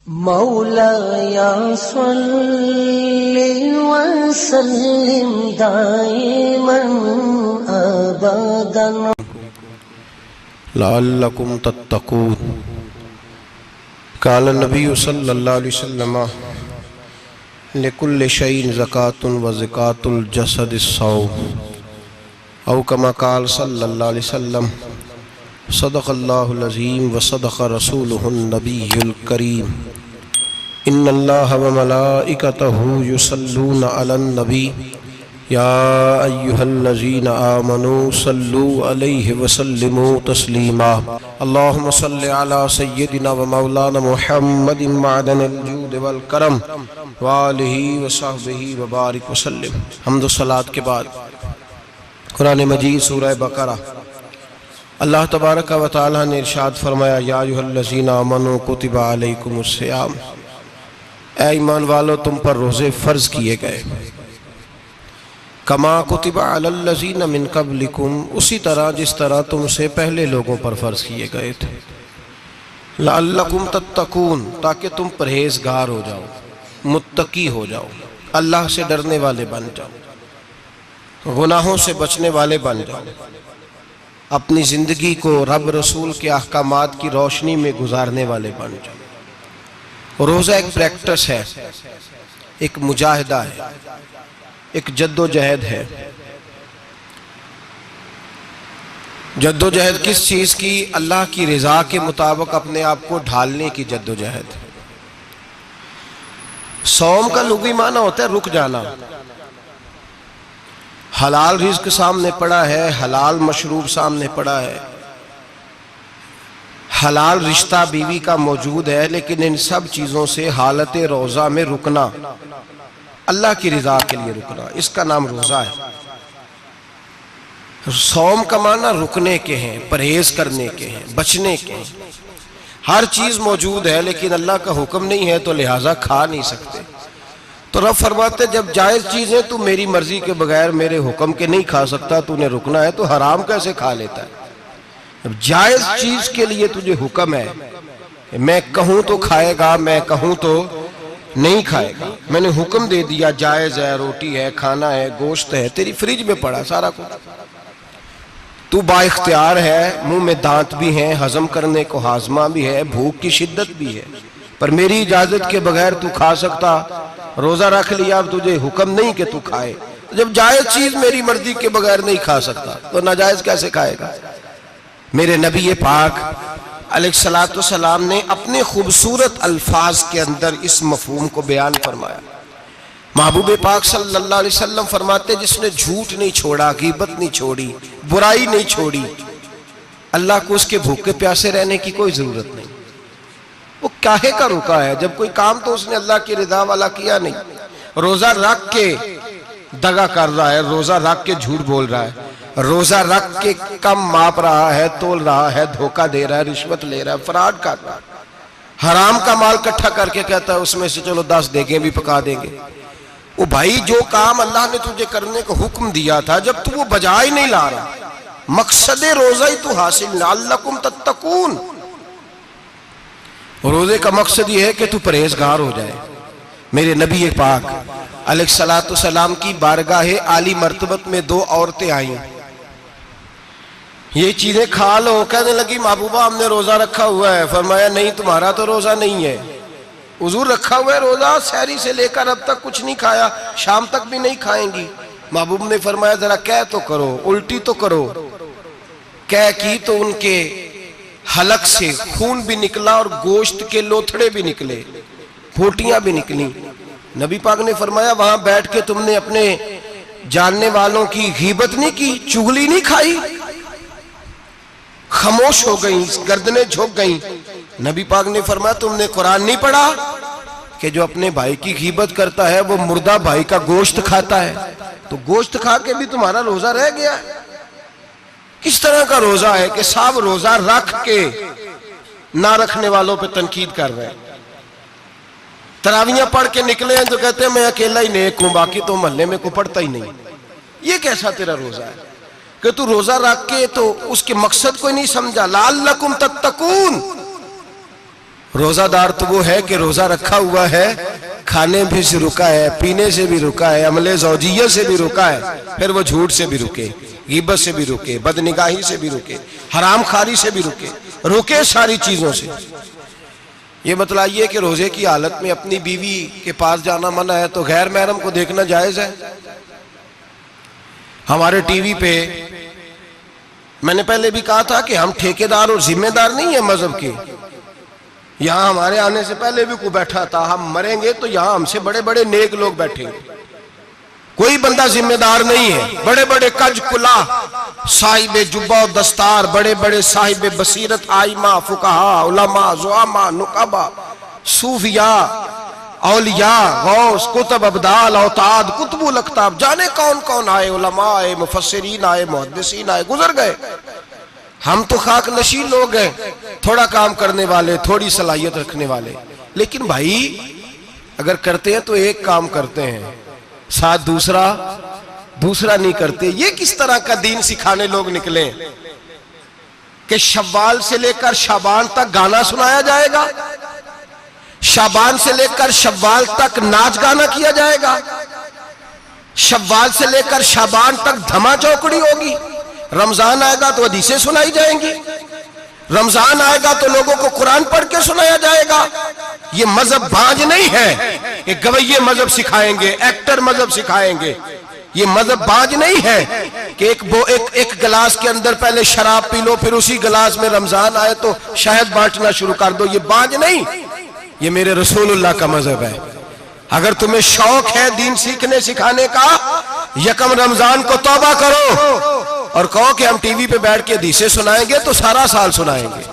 मौलाया सल्लि वसल्लिम दाइमन अबदन लअल्लकुम तत्तकून। क़ाल नबी सल्लल्लाहु अलैहि वसल्लम लिकुल्लि शैइन ज़कातुन व ज़कातुल जसदिस सौम औ कमा क़ाल सल्लल्लाहु अलैहि वसल्लम सदक़ल्लाहुल अज़ीम व सदक़ रसूलुहुन नबियुल करीम। इन्नल्लाह व मलाइकतहु युसल्लूना अलन नबी या अय्युहल्लज़ीना आमनू सल्लू अलैहि व सल्लिमू तस्लीमा। अल्लाहुम्मा सल्लि अला सय्यिदिना व मौलाना मुहम्मदिन मअदनिल जूद वल करम व आलिहि व सहबिहि व बारिक व सल्लिम। हम्द व सलात के बाद कुरान मजीद सूरह बकरा अल्लाह तबारक व तआला ने इरशाद फरमाया, या अय्युहल्लज़ीना आमनू कुतिबा अलैकुमुस सियाम, ऐ ईमान वालो तुम पर रोज़े फ़र्ज किए गए। कमा कुतिबा अलल्लज़ीना मिन क़ब्लिकुम, उसी तरह जिस तरह तुमसे पहले लोगों पर फ़र्ज किए गए थे। लअल्लकुम तत्तकून, ताकि तुम परहेज़गार हो जाओ, मुत्तकी हो जाओ, अल्लाह से डरने वाले बन जाओ, गुनाहों से बचने वाले बन जाओ, अपनी ज़िंदगी को रब रसूल के अहकामात की रोशनी में गुजारने वाले बन जाओ। रोज़ा एक प्रैक्टिस है, एक मुजाहिदा है, एक जद्दोजहद है। जद्दोजहद किस चीज़ की? अल्लाह की रज़ा के मुताबिक अपने आप को ढालने की जद्दोजहद। सौम का लुग़वी माना होता है रुक जाना। हलाल रिज़्क सामने पड़ा है, हलाल मशरूब सामने पड़ा है, हलाल रिश्ता बीवी का मौजूद है, लेकिन इन सब चीज़ों से हालत रोज़ा में रुकना, अल्लाह की रज़ा के लिए रुकना, इसका नाम रोज़ा है। सौम का माना रुकने के हैं, परहेज करने के हैं, बचने के हैं। हर चीज़ मौजूद है लेकिन अल्लाह का हुक्म नहीं है तो लिहाजा खा नहीं सकते। तो रब फरमाते जब जायज़ चीज़ है तू मेरी मर्जी के बगैर मेरे हुक्म के नहीं खा सकता, तूने रुकना है तो हराम कैसे खा लेता है? अब जायज़ चीज़ के लिए तुझे हुक्म है, मैं कहूँ तो खाएगा, मैं कहूँ तो नहीं खाएगा। मैंने हुक्म दे दिया, जायज़ है, रोटी है, खाना है, गोश्त है, तेरी फ्रिज में पड़ा सारा कुछ, तू बाइख्तियार है, मुंह में दांत भी हैं, हजम करने को हाजमा भी है, भूख की शिद्दत भी है, पर मेरी इजाजत के बगैर तू खा सकता। रोजा रख लिया, अब तुझे हुक्म नहीं कि तू खाए। जब जायज चीज मेरी मर्जी के बगैर नहीं खा सकता तो नाजायज कैसे खाएगा? मेरे नबी पाक अलैहिस्सलातु वस्सलाम ने अपने खूबसूरत अल्फाज के अंदर इस मफहूम को बयान फरमाया। महबूब पाक सल्लल्लाहु अलैहि वसल्लम फरमाते, जिसने झूठ नहीं छोड़ा, गीबत नहीं छोड़ी, बुराई नहीं छोड़ी, अल्लाह को उसके भूखे प्यासे रहने की कोई जरूरत नहीं। वो काहे का रुका है? जब कोई काम तो उसने अल्लाह की रिदा वाला किया नहीं। रोजा रख के दगा कर रहा है, रोजा रख के झूठ बोल रहा है, रोजा रख के कम माप रहा है, तोल रहा है, धोखा दे रहा है, रिश्वत ले रहा है, फ्रॉड कर रहा है, हराम का माल इकट्ठा करके कहता है उसमें से चलो 10 देगे भी पका देंगे। वो भाई जो काम अल्लाह ने तुझे करने का हुक्म दिया था, जब तू वो बजा ही नहीं ला रहा, मकसद रोजा ही तू हासिल, लअल्लकुम तत्तकून। रोजे का मकसद ये है कि तू परहेजगार हो जाए। मेरे नबी पाक अलैहिस्सलातु वस्सलाम की बारगाह आली मर्तबत में 2 औरतें आई, ये चीजें खा लो। कहने लगी, महबूबा हमने रोजा रखा हुआ है। फरमाया, नहीं तुम्हारा तो रोजा नहीं है, हुजूर रखा हुआ है रोजा, सहरी से लेकर अब तक कुछ नहीं खाया, शाम तक भी नहीं खाएंगी। महबूब ने फरमाया, जरा कह तो करो, उल्टी तो करो। कह की तो उनके हलक से खून भी निकला और गोश्त के लोथड़े भी निकले, फोटियां भी निकली। नबी पाक ने फरमाया, वहां बैठ के तुमने अपने जानने वालों की गीबत नहीं की, चुगली नहीं खाई? खामोश हो गई, गर्दनें झुक गई। नबी पाक ने फरमाया, तुमने कुरान नहीं पढ़ा कि जो अपने भाई की गीबत करता है वो मुर्दा भाई का गोश्त खाता है? तो गोश्त खा के भी तुम्हारा रोजा रह गया। किस तरह का रोजा है कि सब रोजा रख के ना रखने वालों पे तनकीद कर रहे हैं। तरावियां पढ़ के निकले हैं तो कहते हैं मैं अकेला ही नेक हूं, बाकी तो मोहल्ले में कोई पढ़ता ही नहीं। ये कैसा तेरा रोजा है कि तू रोजा रख के तो उसके मकसद को नहीं समझा? लअल्लकुम तत्तकून, रोजादार तो वो है कि रोजा रखा हुआ है, खाने भी से रुका है, पीने से भी रुका है, अमले ज़ौजिय्या से भी रुका है, फिर वो झूठ से भी रुके, ग़ीबत से भी रुके, बदनिगाही से भी रुके, हराम खारी से भी रुके सारी चीजों से। ये बतलाइए कि रोजे की हालत में अपनी बीवी के पास जाना मना है तो गैर महरम को देखना जायज है? हमारे टीवी पे मैंने पहले भी कहा था कि हम ठेकेदार और जिम्मेदार नहीं है मजहब के। यहां हमारे आने से पहले भी कोई बैठा था, हम मरेंगे तो यहां हमसे बड़े बड़े नेक लोग बैठेंगे, कोई बंदा जिम्मेदार नहीं है। बड़े बड़े कज कुला साहिब जुब्बा और दस्तार, बड़े बड़े साहिब बसीरत, आइमा, फुकहा, उलमा, ज़ुआमा, नुकाबा, सूफिया, औलिया, गौस, कुतुब, अब्दाल, औताद, कुतुबुल अख्ताब, जाने कौन कौन आए, उलमा आए, मुफस्सिरीन आए, मुहद्दिसीन आए, गुजर गए। हम तो खाक नशीन लोग हैं, थोड़ा काम करने वाले, थोड़ी सलाहियत रखने वाले। लेकिन भाई अगर करते हैं तो एक काम करते हैं, साथ दूसरा नहीं करते। ये किस तरह का दीन सिखाने लोग निकले कि शव्वाल से लेकर शाबान तक गाना सुनाया जाएगा, शाबान से लेकर शव्वाल तक नाच गाना किया जाएगा, शव्वाल से लेकर शाबान तक धमा चौकड़ी होगी, रमजान आएगा तो हदीसें सुनाई जाएंगी, रमजान आएगा तो लोगों को कुरान पढ़ के सुनाया जाएगा। ये मजहब बाज नहीं है कि गवैये मजहब सिखाएंगे, एक्टर मजहब सिखाएंगे। ये मजहब बाज नहीं है कि एक गिलास के अंदर पहले शराब पी लो, फिर उसी गिलास में रमजान आए तो शहद बांटना शुरू कर दो। ये बाज नहीं, ये मेरे रसूलुल्लाह का मजहब है। अगर तुम्हें शौक है दीन सीखने सिखाने का, यकम रमजान को तौबा करो और कहो कि हम टीवी पे बैठ के हदीसें सुनाएंगे तो सारा साल सुनाएंगे,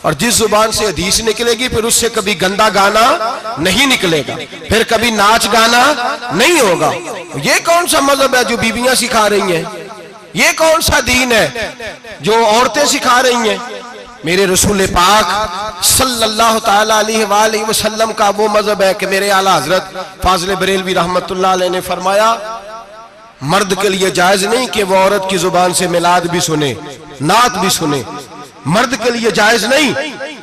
और जिस जुबान से हदीस निकलेगी फिर उससे कभी गंदा गाना नहीं निकलेगा, फिर कभी नाच गाना नहीं होगा। ये कौन सा मजहब है जो बीबियां सिखा रही हैं? ये कौन सा दीन है जो औरतें सिखा रही हैं? मेरे रसूल पाक सल्लल्लाहु ताला अलैहि वसल्लम का वो मजहब है कि मेरे आला हजरत फाजिल बरेलवी रहमतुल्लाह अलैह ने फरमाया, मर्द के लिए जायज नहीं कि वो औरत की जुबान से मिलाद भी सुने, नात भी सुने। मर्द के लिए जायज नहीं,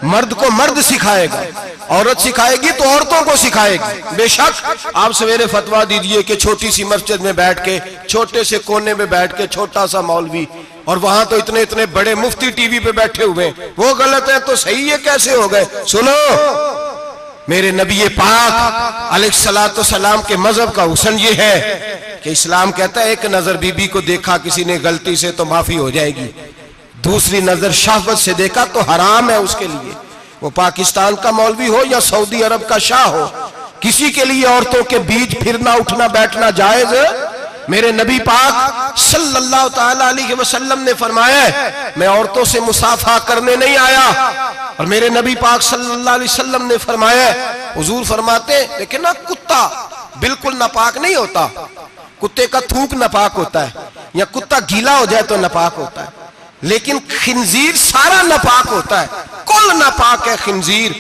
मर्द को मर्द सिखाएगा, औरत सिखाएगी तो औरतों को सिखाएगी। बेशक आप सवेरे फतवा दीजिए कि छोटी सी मस्जिद में बैठ के, छोटे से कोने में बैठ के छोटा सा मौलवी, और वहां तो इतने इतने बड़े मुफ्ती टीवी पे बैठे हुए, वो गलत है तो सही है कैसे हो गए? सुनो, मेरे नबी पाक अलैहिस्सलातु सलाम के मजहब का हुस्न ये है कि इस्लाम कहता है एक नजर बीबी को देखा किसी ने गलती से तो माफी हो जाएगी, दूसरी नजर शहवत से देखा तो हराम है उसके लिए। वो पाकिस्तान का मौलवी हो या सऊदी अरब का शाह हो, किसी के लिए औरतों के बीच फिरना उठना बैठना जायज है? मेरे नबी पाक सल्लल्लाहु ताला अलैहि वसल्लम ने फरमाया, मैं औरतों से मुसाफा करने नहीं आया। और मेरे नबी पाक सल्लल्लाहु अलैहि वसल्लम ने फरमाया, हुजूर फरमाते लेकिन ना कुत्ता बिल्कुल नापाक नहीं होता, कुत्ते का थूक नापाक होता है, या कुत्ता गीला हो जाए तो नापाक होता है, लेकिन खिंजीर सारा नापाक होता है, कुल नापाक है खिंजीर।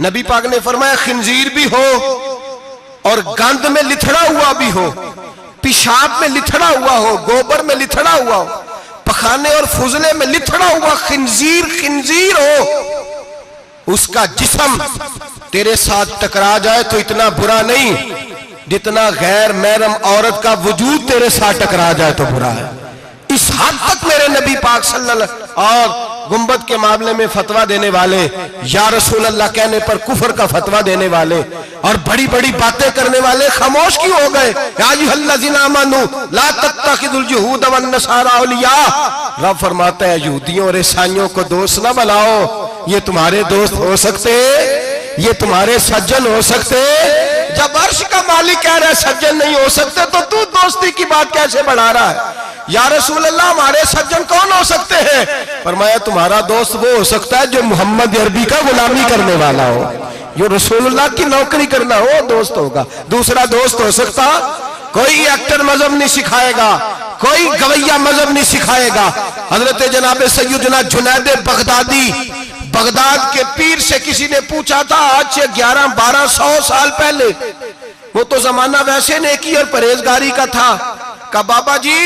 नबी पाक ने फरमाया खिंजीर भी हो और गंद में लिथड़ा हुआ भी हो, पेशाब में लिथड़ा हुआ हो, गोबर में लिथड़ा हुआ हो, पखाने और फुजले में लिथड़ा हुआ खिंजीर हो, उसका जिस्म तेरे साथ टकरा जाए तो इतना बुरा नहीं जितना गैर महरम औरत का वजूद तेरे साथ टकरा जाए तो बुरा है। इस हद तक मेरे नबी पाक सल्लल्लाहु और गुंबद के मामले में फतवा देने वाले, या रसूल अल्लाह कहने पर कुफर का फतवा देने वाले और बड़ी बड़ी बातें करने वाले खामोश क्यों हो गए? या अय्युहल्लज़ीना आमनू ला तत्तखिज़ुल यहूद वन नसारा औलिया। रब फरमाता है यहूदियों और ईसाइयों को दोस्त ना बनाओ, ये तुम्हारे दोस्त हो सकते, ये तुम्हारे सज्जन हो सकते। जब अर्श का मालिक कह रहा है सज्जन नहीं हो सकते तो तू दोस्ती की बात कैसे बढ़ा रहा है? या रसूल अल्लाह हमारे सज्जन कौन हो सकते हैं? फरमाया तुम्हारा दोस्त वो हो सकता है जो मोहम्मद अरबी का गुलामी करने वाला हो, जो रसूलुल्लाह की नौकरी करना हो, दोस्त होगा। दूसरा दोस्त हो सकता, कोई एक्टर मजहब नहीं सिखाएगा, कोई गवैया मजहब नहीं सिखाएगा। हजरत जनाब सैयदना जुनैद बगदादी, बगदाद के पीर से किसी ने पूछा था आज से 1100-1200 साल पहले, वो तो जमाना वैसे नेकी और परहेजगारी का था, कहा बाबा जी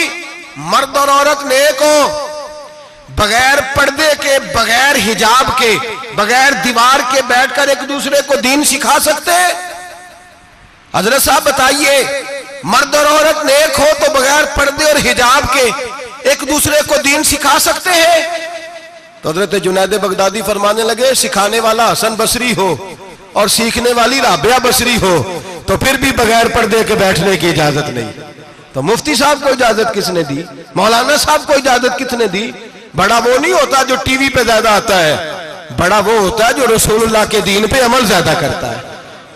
मर्द और औरत नेक हो, बगैर पर्दे के, बगैर हिजाब के, बगैर दीवार के बैठकर एक दूसरे को दीन सिखा सकते हैं? हजरत साहब बताइए, मर्द और औरत नेक हो तो बगैर पर्दे और हिजाब के एक दूसरे को दीन सिखा सकते हैं? तो हजरत जुनैद बगदादी फरमाने लगे, सिखाने वाला हसन बसरी हो और सीखने वाली राबिया बसरी हो तो फिर भी बगैर पर्दे के बैठने की इजाजत नहीं। तो मुफ्ती साहब को इजाजत किसने दी? मौलाना साहब को इजाजत किसने दी? बड़ा वो नहीं होता जो टीवी पे ज्यादा आता है, बड़ा वो होता है जो रसूलुल्लाह के दीन पे अमल ज्यादा करता है।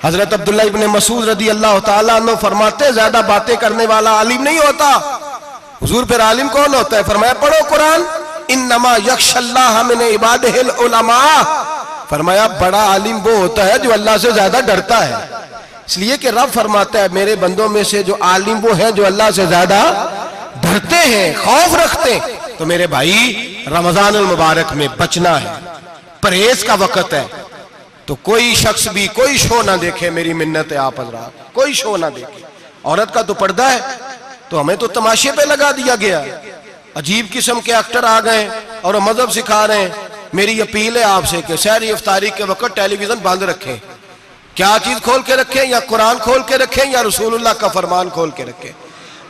हजरत अब्दुल्लाह इब्ने मसूद रदी अल्लाह ताला अन्हु फरमाते, ज्यादा बातें करने वाला आलिम नहीं होता। हुजूर फिर आलिम कौन होता है? फरमाया पढ़ो कुरान, इन्नमा यख्शल्लाह मिन इबादिहिल उलमा। फरमाया बड़ा आलिम वो होता है जो अल्लाह से ज्यादा डरता है। इसलिए कि रब फरमाता है, मेरे बंदों में से जो आलिम वो हैं जो अल्लाह से ज्यादा डरते हैं, खौफ रखते हैं। तो मेरे भाई, रमजान अल मुबारक में बचना है, परहेज का वक्त है। तो कोई शख्स भी कोई शो ना देखे, मेरी मिन्नत है आप हजरात, कोई शो ना देखे। औरत का तो पर्दा है, तो हमें तो तमाशे पे लगा दिया गया। अजीब किस्म के एक्टर आ गए और वो मजहब सिखा रहे हैं। मेरी अपील है आपसे कि सहरी इफ्तारी के वक्त टेलीविजन बंद रखें। क्या चीज खोल के रखें? या कुरान खोल के रखें या रसूलुल्लाह का फरमान खोल के रखें।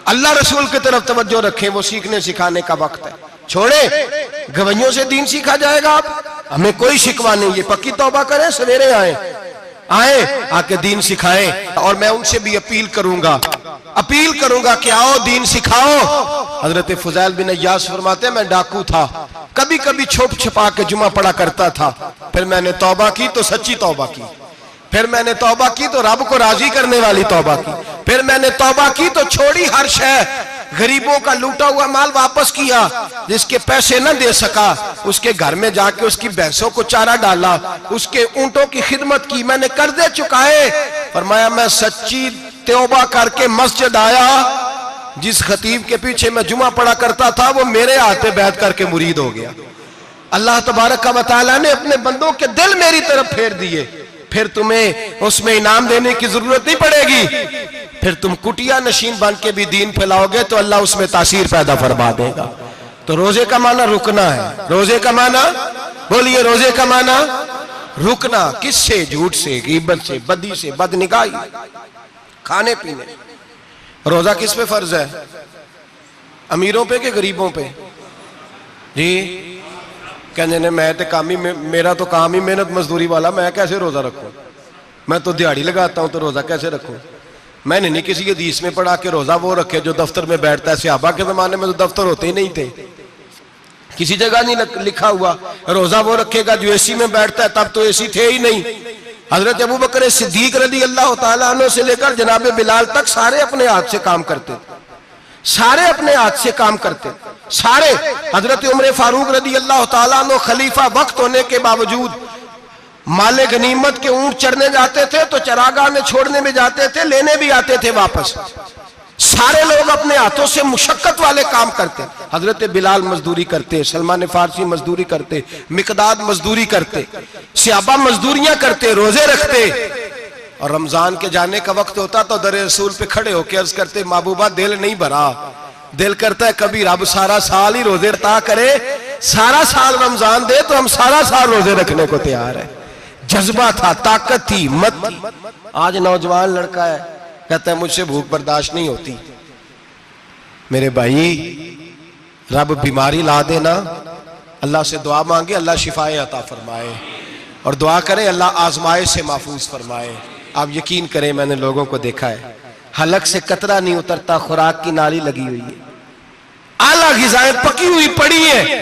अल्लाह रसूल की तरफ तवज्जो रखें, वो सीखने सिखाने का वक्त है। छोड़े गवैयों से दीन सीखा जाएगा। आप हमें कोई शिकवा नहीं, ये पक्की तौबा करें, सवेरे आए आके दीन सिखाएं। और मैं उनसे भी अपील करूंगा कि आओ दीन सिखाओ। हजरत फुजैल बिन अय्यास फरमाते, मैं डाकू था, कभी कभी छुप छुपा के जुमा पढ़ा करता था, फिर मैंने तौबा की तो सच्ची तौबा की, फिर मैंने तौबा की तो रब को राजी करने वाली तौबा की, फिर मैंने तौबा की तो छोड़ी हर शय, गरीबों का लूटा हुआ माल वापस किया, जिसके पैसे न दे सका उसके घर में जाके उसकी भैंसों को चारा डाला, उसके ऊंटों की खिदमत की, मैंने कर्जे चुकाए। फरमाया मैं सच्ची तौबा करके मस्जिद आया, जिस खतीब के पीछे मैं जुमा पढ़ा करता था वो मेरे हाथे बैठ करके मुरीद हो गया। अल्लाह तबारक व तआला ने अपने बंदों के दिल मेरी तरफ फेर दिए। फिर तुम्हें उसमें इनाम देने की जरूरत नहीं पड़ेगी, फिर तुम कुटिया नशीन बन के भी दीन फैलाओगे तो अल्लाह उसमें तासीर पैदा फरमा देगा। तो रोजे का माना रुकना है। रोजे का माना बोलिए, रोजे का माना रुकना। किससे? झूठ से, गीबत से, बदी से, बदनिगाही, खाने पीने। रोजा किस पे फर्ज है? अमीरों पे कि गरीबों पे? जी कहने ने मैं तो काम ही, मेरा तो काम ही मेहनत मजदूरी वाला, मैं कैसे रोजा रखूं? मैं तो दिहाड़ी लगाता हूं तो रोजा कैसे रखूं? मैंने नहीं किसी हदीस में पढ़ा के रोजा वो रखे जो दफ्तर में बैठता है। सहाबा के जमाने में तो दफ्तर होते ही नहीं थे, किसी जगह नहीं लिखा हुआ रोजा वो रखेगा जो एसी में बैठता है, तब तो एसी थे ही नहीं। हजरत अबू बकर सिद्दीक रज़ी अल्लाह तआला अन्हु से लेकर जनाब बिलाल तक सारे अपने हाथ से काम करते थे, सारे अपने हाथ से काम करते सारे। हजरत उमर फारूक रज़ी अल्लाह तआला अन्हु खलीफा वक्त होने के बावजूद माले गनीमत के ऊंट चढ़ने जाते थे तो चरागाह में छोड़ने में जाते थे, लेने भी आते थे वापस। सारे लोग अपने हाथों से मुशक्कत वाले काम करते। हजरत बिलाल मजदूरी करते, सलमान फारसी मजदूरी करते, मिकदाद मजदूरी करते, सहाबा मजदूरियां करते, रोजे रखते। और रमजान के जाने का वक्त होता तो दर रसूल पे खड़े होकर अर्ज करते, महबूबा दिल नहीं भरा, दिल करता है कभी रब सारा साल ही रोजे रता करे, सारा साल रमजान दे तो हम सारा साल रोजे रखने को तैयार है। जज्बा था, ताकत थी, हिम्मत थी। आज नौजवान लड़का है, कहता है मुझसे भूख बर्दाश्त नहीं होती। मेरे भाई, रब बीमारी ला देना, अल्लाह से दुआ मांगे, अल्लाह शिफाए अता फरमाए, और दुआ करें अल्लाह आजमाए से महफूज फरमाए। आप यकीन करें, मैंने लोगों को देखा है, हलक से कतरा नहीं उतरता, खुराक की नाली लगी हुई है, आला ग़िज़ाएं पकी हुई पड़ी है।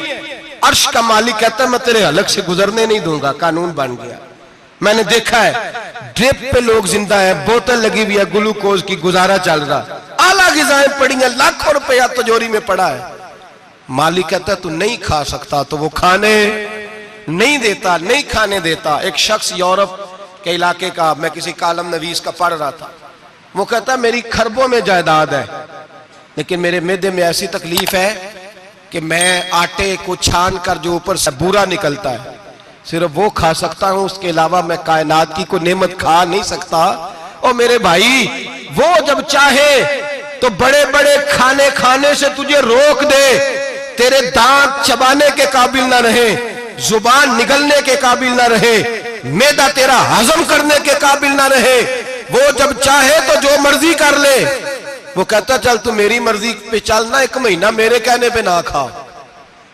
अर्श का मालिक कहता है मैं तेरे हलक से गुजरने नहीं दूंगा, कानून बन गया। मैंने देखा है ड्रिप पे लोग जिंदा है, बोतल लगी हुई है ग्लूकोज की, गुजारा चल रहा, आला ग़िज़ाएं पड़ी हैं, लाखों रुपया तिजोरी में पड़ा है। मालिक कहता है तू नहीं खा सकता, तो वो खाने नहीं देता, नहीं खाने देता। एक शख्स यूरोप के इलाके का, मैं किसी कालम नवीस का पढ़ रहा था, वो कहता है मेरी खरबों में जायदाद है, लेकिन मेरे मैदे में ऐसी तकलीफ है कि मैं आटे को छान कर जो ऊपर से बूरा निकलता है सिर्फ वो खा सकता हूं, उसके अलावा मैं कायनात की कोई नेमत खा नहीं सकता। और मेरे भाई, वो जब चाहे तो बड़े बड़े खाने खाने से तुझे रोक दे, तेरे दांत चबाने के काबिल ना रहे, जुबान निगलने के काबिल ना रहे, मैदा तेरा हजम करने के काबिल ना रहे, वो जब चाहे तो जो मर्जी कर ले। वो कहता चल तू मेरी मर्जी पे चल ना, 1 महीना मेरे कहने पे ना खा,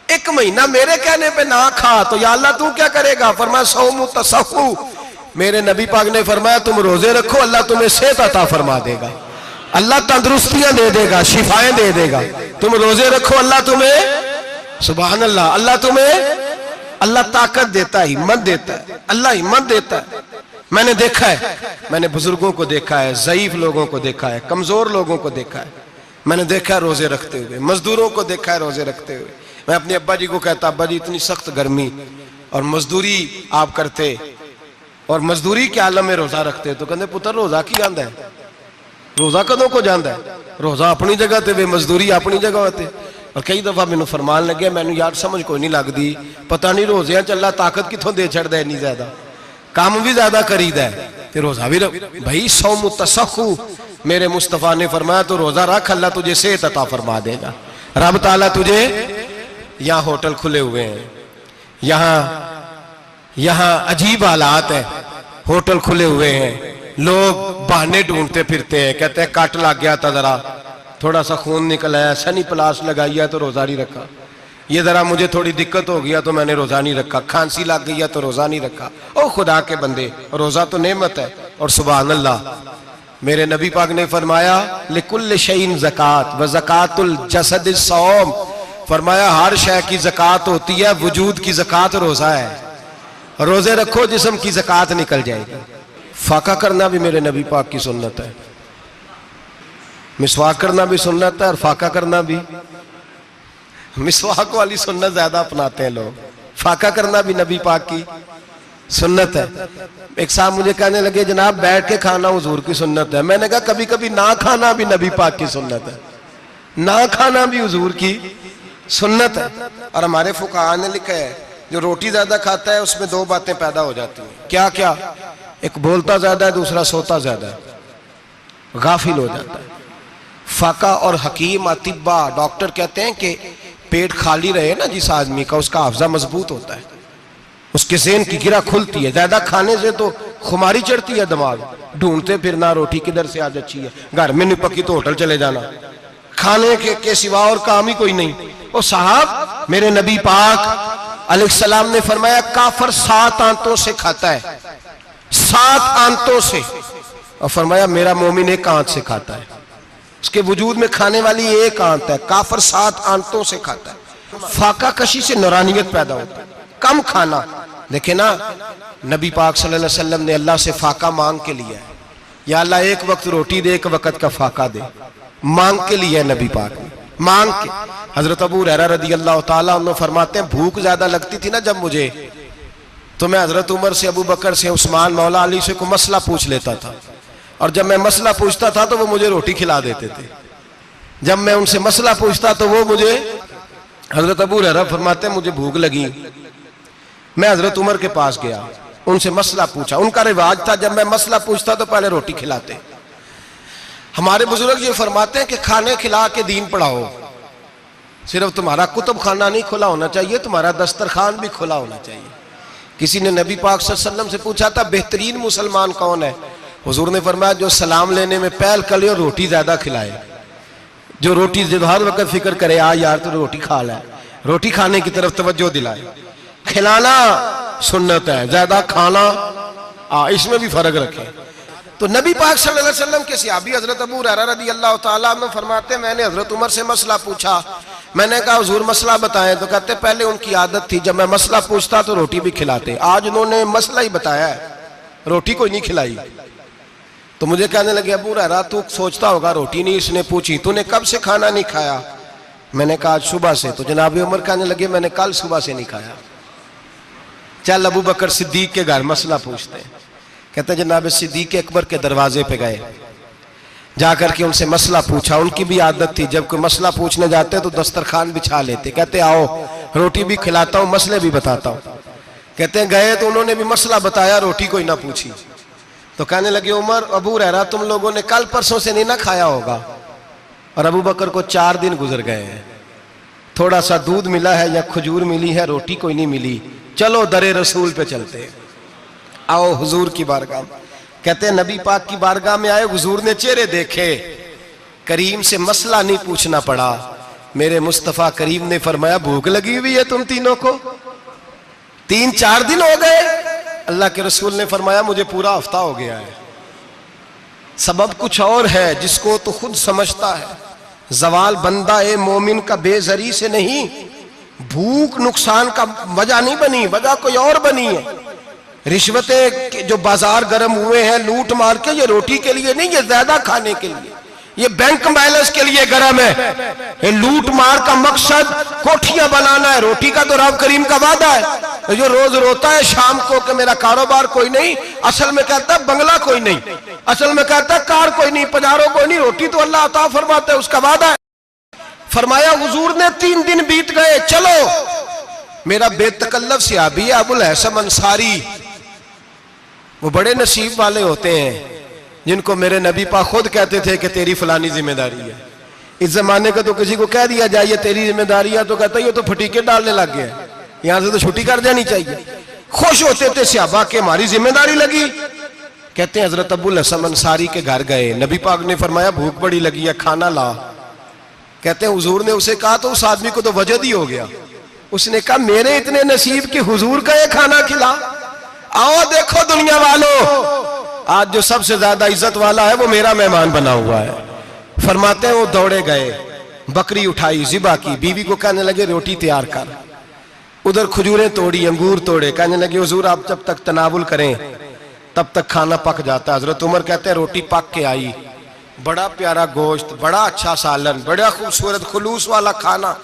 1 महीना मेरे कहने पे ना खा, तो या अल्लाह तू क्या करेगा? फरमाया सौमु तसहु, मेरे नबी पाक ने फरमाया तुम रोजे रखो, अल्लाह तुम्हें सेहत अता फरमा देगा, अल्लाह तंदुरुस्तियां दे देगा, शिफाएं दे देगा। तुम रोजे रखो, अल्लाह तुम्हें, सुभान अल्लाह, अल्लाह तुम्हें, अल्लाह ताकत देता है, हिम्मत देता है, अल्लाह हिम्मत देता है। मैंने देखा है, मैंने बुजुर्गों को देखा है, ज़ईफ लोगों को देखा है, कमजोर लोगों को देखा है, मैंने देखा है रोजे रखते हुए, मजदूरों को देखा है रोजे रखते हुए। मैं अपने अब्बा जी को कहता, अब्बा जी इतनी सख्त गर्मी और मजदूरी आप करते और मजदूरी के आलम में रोजा रखते, तो कहते पुत्र रोजा की जाता है, रोजा कदों को जाता है, रोजा अपनी जगह ते वे मजदूरी अपनी जगह होते। और कई दफा मैनू फरमान लगे, मैनू यार समझ कोई नहीं लगती, पता नहीं रोजिया च अल्लाह ताकत कितों दे छड़दा इन्नी ज्यादा, काम भी ज्यादा करीदा है ते रोजा भी भाई सौमु तसहु, मेरे मुस्तफा ने फरमाया तो रोजा रख, अल्लाह तुझे सेहत अता फरमा देगा। रब ताला तुझे, यहाँ होटल खुले हुए हैं, यहाँ अजीब हालात है, होटल खुले हुए हैं, लोग बहाने ढूंढते फिरते हैं, कहते हैं कट लग गया था, जरा थोड़ा सा खून निकल आया, सनी प्लास लगाई है तो रोजा नहीं रखा, ये जरा मुझे थोड़ी दिक्कत हो गया तो मैंने रोजा नहीं रखा, खांसी लग गई है तो रोजा नहीं रखा। ओ खुदा के बंदे, रोजा तो नेमत है। और सुभान अल्लाह, मेरे नबी पाक ने फरमाया लिकुल्ल शैइन ज़कात व ज़कातुल जसद सौम, फरमाया हर शय की ज़कात होती है, वजूद की ज़कात रोजा है। रोजे रखो, जिस्म की ज़कात निकल जाएगी। फाका करना भी मेरे नबी पाक की सुन्नत है, मिसवाक करना भी सुन्नत है और फाका करना भी। मिसवाक वाली सुन्नत ज्यादा अपनाते हैं लोग, फाका करना भी नबी पाक की सुन्नत है। एक साहब मुझे कहने लगे जनाब बैठ के खाना हुजूर की सुन्नत है, मैंने कहा कभी कभी ना खाना भी नबी पाक की सुन्नत है, ना खाना भी हुजूर की सुन्नत है। और हमारे फुकाहा ने लिखा है जो रोटी ज्यादा खाता है उसमें 2 बातें पैदा हो जाती हैं। क्या क्या? एक बोलता ज्यादा है, दूसरा सोता ज्यादा है, गाफिल हो जाता है। फाका और हकीम अतिब्बा डॉक्टर कहते हैं कि पेट खाली रहे ना जिस आदमी का, उसका हाफजा मजबूत होता है, उसके ज़हन की गिरा खुलती है। ज्यादा खाने से तो खुमारी चढ़ती है, दिमाग ढूंढते फिरना, रोटी किधर से आज अच्छी है, घर में नहीं पकी तो होटल चले जाना, खाने के सिवा और काम ही कोई नहीं। और साहब मेरे नबी पाक अलैहिस्सलाम ने फरमाया काफर 7 आंतों से खाता है, 7 आंतों से, और फरमाया मेरा मोमिन 1 आंत से खाता है। उसके वजूद में खाने वाली 1 आंत है, काफर 7 आंतों से खाता है। फाका कशी से नूरानियत पैदा होता है, कम खाना। देखे ना नबी पाक सल्लल्लाहु अलैहि वसल्लम ने अल्लाह से फाका मांग के लिया है, या अल्लाह 1 वक्त रोटी दे, 1 वक्त का फाका दे, मांग के लिया है नबी पाक ने, मांग के। हजरत अबू हुरैरा रदी अल्लाह तआला अन्हु फरमाते हैं भूख ज्यादा लगती थी ना जब मुझे, तो मैं हजरत उमर से, अबू बकर से, उस्मान, मौला अली से कोई मसला पूछ लेता था, और जब मैं मसला पूछता था तो वो मुझे रोटी खिला देते थे। जब मैं उनसे मसला पूछता तो वो मुझे, हजरत अबू हुरैरा फरमाते हैं मुझे भूख लगी, मैं हजरत उमर के पास गया, उनसे मसला पूछा। उनका रिवाज था जब मैं मसला पूछता तो पहले रोटी खिलाते। हमारे बुजुर्ग ये फरमाते हैं कि खाने खिला के दीन पढ़ाओ, सिर्फ तुम्हारा कुतुब खाना नहीं खुला होना चाहिए, तुम्हारा दस्तरखान भी खुला होना चाहिए। किसी ने नबी पाक सल्लल्लाहु अलैहि वसल्लम से पूछा था बेहतरीन मुसलमान कौन है? हुजूर ने फरमाया जो सलाम लेने में पहल करे और रोटी ज्यादा खिलाए, जो रोटी हर वक्त फिक्र करे आ यार तो रोटी खा ले, रोटी खाने की तरफ तवज्जो दिलाए। खिलाना सुन्नत है, ज्यादा खाना इसमें भी फर्क रखे। तो नबी पाक सल्लल्लाहु अलैहि वसल्लम के सहाबी हजरत अबू हुरैरा रदी अल्लाह तआला अन्हु फरमाते मैंने हजरत उमर से मसला पूछा, मैंने कहा हुजूर मसला बताएं, तो कहते पहले उनकी आदत थी जब मैं मसला पूछता तो रोटी भी खिलाते, आज उन्होंने मसला ही बताया है, रोटी कोई नहीं खिलाई। तो मुझे कहने लगे अबू हुरैरा तू सोचता होगा रोटी नहीं इसने पूछी, तूने कब से खाना नहीं खाया? मैंने कहा आज सुबह से। तो जनाब उमर कहने लगे मैंने कल सुबह से नहीं खाया। चल अबू बकर सिद्दीक के घर मसला पूछते हैं। कहते जनाब सिद्दीक अकबर के दरवाजे पे गए, जाकर के उनसे मसला पूछा। उनकी भी आदत थी जब कोई मसला पूछने जाते तो दस्तरखान बिछा लेते, कहते आओ रोटी भी खिलाता हूँ मसले भी बताता हूँ। कहते हैं गए तो उन्होंने भी मसला बताया, रोटी कोई ना पूछी। तो कहने लगे उमर अबू हुरैरा तुम लोगों ने कल परसों से नहीं ना खाया होगा। और अबू बकर को 4 दिन गुजर गए हैं, थोड़ा सा दूध मिला है या खजूर मिली है, रोटी कोई नहीं मिली, चलो दरे रसूल पे चलते हैं, आओ हुजूर की बारगाह। कहते हैं नबी पाक की बारगाह में आए, हुजूर ने चेहरे देखे, करीम से मसला नहीं पूछना पड़ा। मेरे मुस्तफा करीम ने फरमाया भूख लगी हुई है तुम तीनों को, 3-4 दिन हो गए। अल्लाह के रसूल ने फरमाया मुझे पूरा हफ्ता हो गया है। सबब कुछ और है जिसको तो खुद समझता है। जवाल बंदा ए मोमिन का बेजरी से नहीं, भूख नुकसान का वजह नहीं बनी, वजह कोई और बनी है। रिश्वतें जो बाजार गर्म हुए हैं लूट मार के, ये रोटी के लिए नहीं, ये ज्यादा खाने के लिए, ये बैंक बैलेंस के लिए गर्म है। ये लूट मार का मकसद कोठियां बनाना है, रोटी का तो रब करीम का वादा है। जो रोज रोता है शाम को कि मेरा कारोबार कोई नहीं, असल में कहता है बंगला कोई नहीं, असल में कहता है कार कोई नहीं, पजारो कोई नहीं, रोटी तो अल्लाह अता फरमाता है, उसका वादा है। फरमाया हुजूर ने 3 दिन बीत गए, चलो। मेरा बेतकल्लफ सहाबी अबुल हसन अंसारी, वो बड़े नसीब वाले होते हैं जिनको मेरे नबी पाक खुद कहते थे कि तेरी फलानी जिम्मेदारी है। इस जमाने का तो किसी को कह दिया जाए ये तेरी जिम्मेदारी है तो कहता है ये तो फटीके डालने लग गया है, यहां से तो छुट्टी कर देनी चाहिए। खुश होते थे सहाबा के हमारी जिम्मेदारी लगी। कहते हैं हजरत अबुल हसन अंसारी के घर गए, नबी पाक ने फरमाया भूख बड़ी लगी है, खाना ला। कहते हैं हुजूर ने उसे कहा तो उस आदमी को तो वजद ही हो गया। उसने कहा मेरे इतने नसीब कि हुजूर का ये खाना खिला। आओ देखो दुनिया वालों, आज जो सबसे ज्यादा इज्जत वाला है वो मेरा मेहमान बना हुआ है। फरमाते हैं वो दौड़े गए, बकरी उठाई, जिबा की, बीवी को कहने लगे रोटी तैयार कर। उधर खजूरें तोड़ी, अंगूर तोड़े, कहने लगे हुजूर आप जब तक तनावुल करें तब तक खाना पक जाता है। हजरत उमर कहते हैं रोटी पक के आई, बड़ा प्यारा गोश्त, बड़ा अच्छा सालन, बड़ा खूबसूरत खुलूस वाला खाना।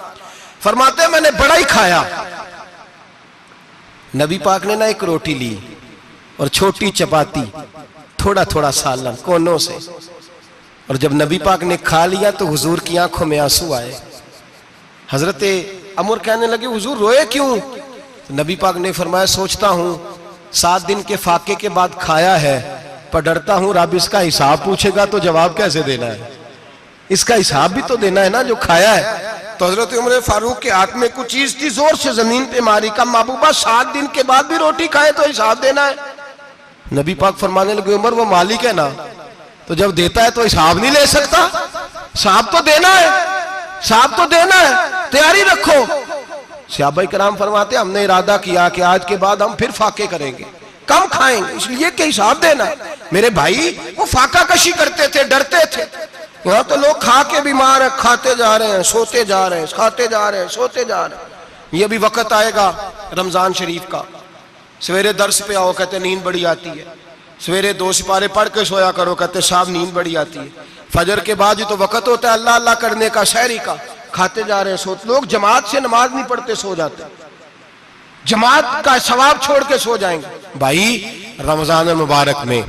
फरमाते हैं मैंने बड़ा ही खाया। नबी पाक ने ना एक रोटी ली और छोटी चपाती, थोड़ा थोड़ा सालन कोनों से, और जब नबी पाक ने खा लिया तो हुजूर की आंखों में आंसू आए। हजरत अमर कहने लगे हुजूर रोए क्यों? तो नबी पाक ने फरमाया सोचता हूं 7 दिन के फाके के बाद खाया है, पर डरता हूं रब इसका हिसाब पूछेगा तो जवाब कैसे देना है, इसका हिसाब भी तो देना है ना जो खाया है। तो हजरत उमर फारूक के हाथ में कुछ चीज थी, जोर से जमीन पे मारी, का महबूबा 7 दिन के बाद भी रोटी खाए तो हिसाब देना है। नबी पाक फरमाने लगे उमर वो मालिक है ना, तो जब देता है तो हिसाब नहीं ले सकता, हिसाब तो देना है, हिसाब तो देना है, तैयारी रखो। सहाबा किराम फरमाते हमने इरादा किया कि आज के बाद हम फिर फाके करेंगे, कम खाएंगे, इसलिए कि हिसाब देना है। मेरे भाई वो फाका कशी करते थे, डरते थे। यहाँ तो लोग खा के बीमार है, खाते जा रहे हैं, सोते जा रहे हैं, खाते जा रहे हैं, सोते जा रहे हैं। ये भी वक्त आएगा रमजान शरीफ का, सवेरे दर्स पे आओ कहते नींद बड़ी आती है, सवेरे 2 सिपारे पढ़ के सोया करो कहते साहब नींद बड़ी आती है। फजर के बाद ही तो वक्त होता है अल्लाह अल्लाह करने का, शहरी का, खाते जा रहे हैं, सोते। लोग जमात से नमाज नहीं पढ़ते सो जाते, जमात का सवाब छोड़ के सो जाएंगे। भाई रमजान मुबारक में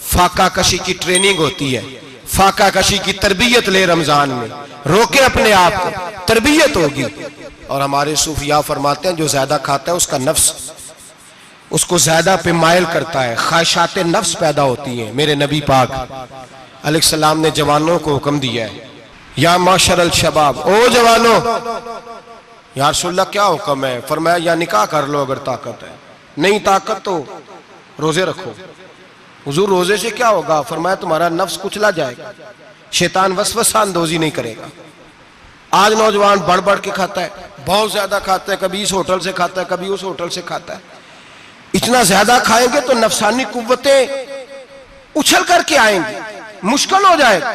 फाका कशी की ट्रेनिंग होती है, फाका कशी की तरबियत ले, रमजान में रोके अपने आप को, तरबियत होगी। और हमारे सूफिया फरमाते हैं जो ज्यादा खाता है उसका नफ्स उसको ज्यादा पे मायल करता है, ख्वाहिशात नफ्स पैदा होती हैं। मेरे नबी पाक अलैहिस्सलाम ने जवानों को हुक्म दिया है, या माशर अल शबाब, ओ जवानों। या रसूलल्लाह क्या हुक्म है? फरमाया या निकाह कर लो अगर ताकत है, नहीं ताकत तो रोजे रखो। हुजूर रोजे से क्या होगा? फरमाया तुम्हारा नफ्स कुचला जाएगा, शैतान वसवसा अंदोजी नहीं करेगा। आज नौजवान बढ़ बढ़ के खाता है, बहुत ज्यादा खाता है, कभी इस होटल से खाता है, कभी उस होटल से खाता है। इतना ज्यादा खाएंगे तो नफसानी कुव्वतें उछल करके आएंगी, मुश्किल हो जाएगा।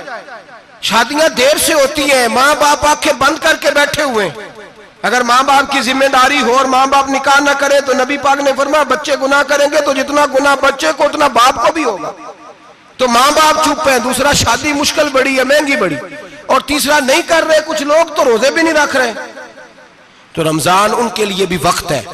शादियां देर से होती हैं, माँ बाप आंखें बंद करके बैठे हुए हैं। अगर माँ बाप की जिम्मेदारी हो और माँ बाप निकाह ना करे तो नबी पाक ने फरमाया बच्चे गुनाह करेंगे तो जितना गुनाह बच्चे को उतना बाप को भी होगा। तो माँ बाप चुप है, दूसरा शादी मुश्किल बड़ी है, महंगी बड़ी, और तीसरा नहीं कर रहे कुछ लोग तो रोजे भी नहीं रख रहे। तो रमजान उनके लिए भी वक्त है,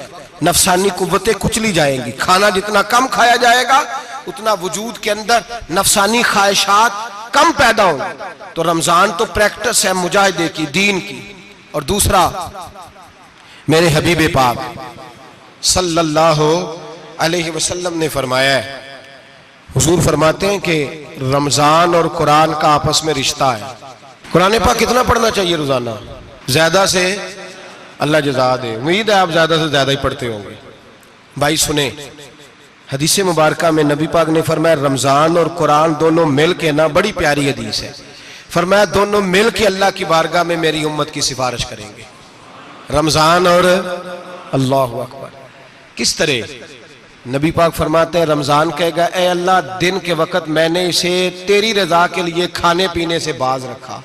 नफसानी कुव्वतें कुचली जाएंगी। खाना जितना कम खाया जाएगा उतना वजूद के अंदर नफसानी ख्वाहिशात कम पैदा होंगी। तो रमजान तो प्रैक्टिस है मुजाहिदे की, दीन की। और दूसरा मेरे हबीब पाक सल्लल्लाहु अलैहि वसल्लम ने फरमाया है, हुजूर फरमाते हैं कि रमजान और कुरान का आपस में रिश्ता है। कुरान पाक कितना पढ़ना चाहिए रोजाना? ज्यादा से अल्लाह जज़ा दे। उम्मीद है आप ज्यादा से ज्यादा ही पढ़ते होंगे। भाई सुने, हदीस मुबारका में नबी पाक ने फरमाया रमजान और कुरान दोनों मिल के ना, बड़ी प्यारी हदीस है, फरमाया दोनों मिल के अल्लाह की बारगाह में मेरी उम्मत की सिफारिश करेंगे। रमजान और अल्लाहु अकबर। किस तरह? नबी पाक फरमाते हैं रमजान कहेगा ए अल्लाह दिन के वक्त मैंने इसे तेरी रजा के लिए खाने पीने से बाज रखा,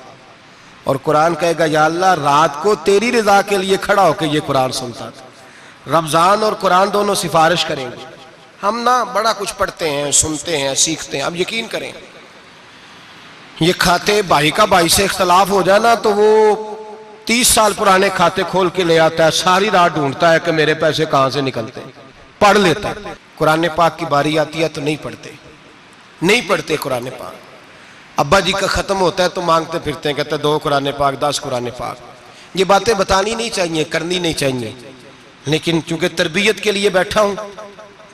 और कुरान कहेगा या अल्लाह रात को तेरी रजा के लिए खड़ा होकर ये कुरान सुनता था। रमजान और कुरान दोनों सिफारिश करेंगे। हम ना बड़ा कुछ पढ़ते हैं, सुनते हैं, सीखते हैं। अब यकीन करें, ये खाते भाई का भाई से इख्तलाफ हो जाए ना तो वो 30 साल पुराने खाते खोल के ले आता है, सारी रात ढूंढता है कि मेरे पैसे कहां से निकलते हैं, पढ़ लेता है। कुरान पाक की बारी आती है तो नहीं पढ़ते कुरान पाक। अब्बा जी का खत्म होता है तो मांगते फिरते हैं, कहते 2 कुरान पाक 10 कुरान पाक। ये बातें बतानी नहीं चाहिए, करनी नहीं चाहिए, लेकिन चूंकि तरबियत के लिए बैठा हूं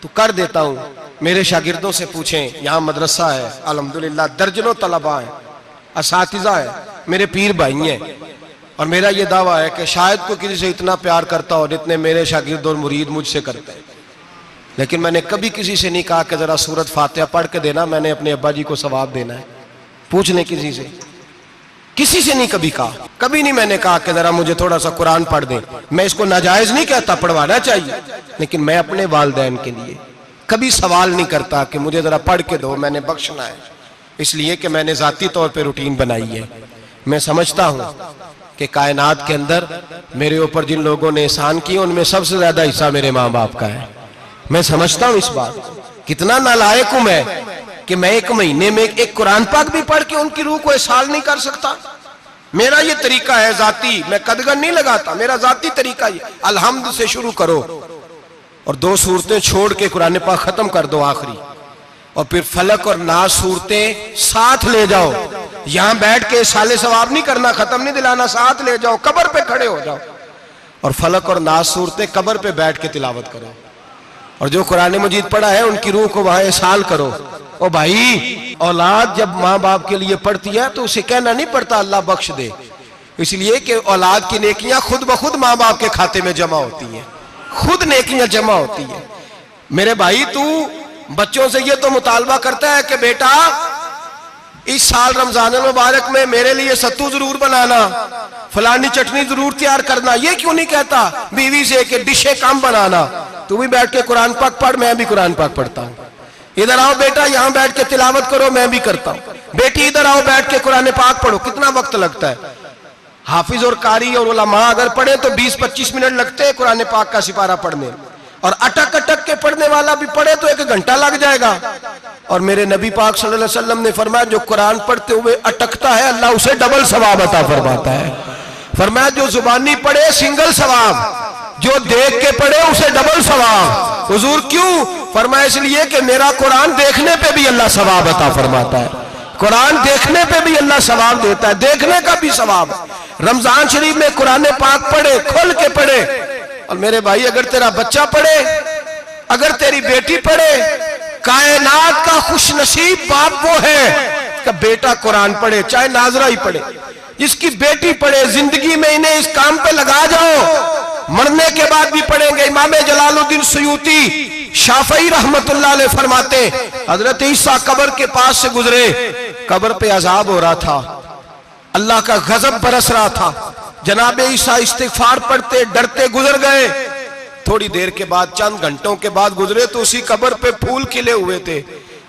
तो कर देता हूं। मेरे शागिर्दों से पूछें, यहाँ मदरसा है अल्हम्दुलिल्लाह, दर्जनों तलबा हैं, असातिज़ा है, मेरे पीर भाई हैं, और मेरा ये दावा है कि शायद कोई किसी से इतना प्यार करता हो जितने मेरे शागिर्द और मुरीद मुझसे करते हैं। लेकिन मैंने कभी किसी से नहीं कहा कि जरा सूरत फातिहा पढ़ के देना, मैंने अपने अब्बा जी को सवाब देना है। पूछ लें किसी से नहीं कभी कहा, कभी नहीं मैंने कहा कि जरा मुझे थोड़ा सा कुरान पढ़ दें। मैं इसको नाजायज नहीं कहता, पढ़वाना चाहिए, लेकिन मैं अपने वालिदैन के लिए कभी सवाल नहीं करता कि मुझे जरा पढ़ के दो, मैंने बख्शना है, इसलिए कि मैंने जाती तौर पे रूटीन बनाई है। मैं समझता हूं कि कायनात के अंदर मेरे ऊपर जिन लोगों ने एहसान किए उनमें सबसे ज्यादा हिस्सा मेरे माँ बाप का है। मैं समझता हूं इस बात। कितना नालायक हूं मैं कि मैं 1 महीने में एक कुरान पाक भी पढ़ के उनकी रूह को एहसास नहीं कर सकता। मेरा ये तरीका है जाती, मैं कदगन नहीं लगाता, मेरा जाती तरीका ये, अलहम्द से शुरू करो और 2 सूरतें छोड़ के कुरान पाक खत्म कर दो आखिरी, और फिर फलक और नास सूरतें साथ ले जाओ। यहां बैठ के साले सवाब नहीं करना, खत्म नहीं दिलाना, साथ ले जाओ, कब्र पे खड़े हो जाओ और फलक और नास सूरतें कब्र पे बैठ के तिलावत करो। और जो कुरान मजीद पढ़ा है उनकी रूह को वहां एहसास करो। ओ भाई, औलाद जब माँ बाप के लिए पढ़ती है तो उसे कहना नहीं पड़ता अल्लाह बख्श दे, इसलिए कि औलाद की नेकियां खुद ब खुद माँ बाप के खाते में जमा होती हैं, खुद नेकियां जमा होती हैं। मेरे भाई, तू बच्चों से ये तो मुतालबा करता है कि बेटा इस साल रमजान मुबारक में मेरे लिए सत्तू जरूर बनाना, फलानी चटनी जरूर तैयार करना, ये क्यों नहीं कहता बीवी से कि डिशे कम बनाना? तू भी बैठ के कुरान पाक पढ़, मैं भी कुरान पाक पढ़ता हूँ। इधर आओ बेटा, यहाँ बैठ के तिलावत करो, मैं भी करता हूँ। बेटी इधर आओ, बैठ के कुरान पाक पढ़ो। कितना वक्त लगता है? हाफिज और कारी और उलमा अगर पढ़े तो 20-25 मिनट लगते हैं कुरान पाक का सिपारा पढ़ने, और अटक अटक के पढ़ने वाला भी पढ़े तो 1 घंटा लग जाएगा। और मेरे नबी पाक सल्लल्लाहु अलैहि वसल्लम ने फरमाया जो कुरान पढ़ते हुए अटकता है अल्लाह उसे डबल सवाब अता फरमाता है। फरमाया जो जुबानी पढ़े सिंगल सवाब, जो देख के पढ़े उसे डबल सवाब। हुजूर क्यों? फरमाया इसलिए कि मेरा कुरान देखने पे भी अल्लाह सवाब अता फरमाता है, कुरान देखने पे भी अल्लाह सवाब देता है, देखने का भी सवाब। रमजान शरीफ में कुरान पाक पढ़े, खोल के पढ़े। और मेरे भाई, अगर तेरा बच्चा पढ़े, अगर तेरी बेटी पढ़े, कायनात का खुशनसीब बाप वो है कि बेटा कुरान पढ़े, चाहे नाजरा ही पढ़े। जिसकी बेटी पढ़े, जिंदगी में इन्हें इस काम पे लगा जाओ, मरने के बाद भी पढ़ेंगे। इमाम जलालुद्दीन सुयूती शाफई रहमतुल्लाह अलैह फरमाते, हजरत ईसा कब्र के पास से गुजरे, कब्र पे अजाब हो रहा था, अल्लाह का गजब बरस रहा था। जनाब ईसा इस्तिगफार पढ़ते डरते गुजर गए। थोड़ी देर के बाद, चंद घंटों के बाद गुजरे तो उसी कब्र पे फूल खिले हुए थे,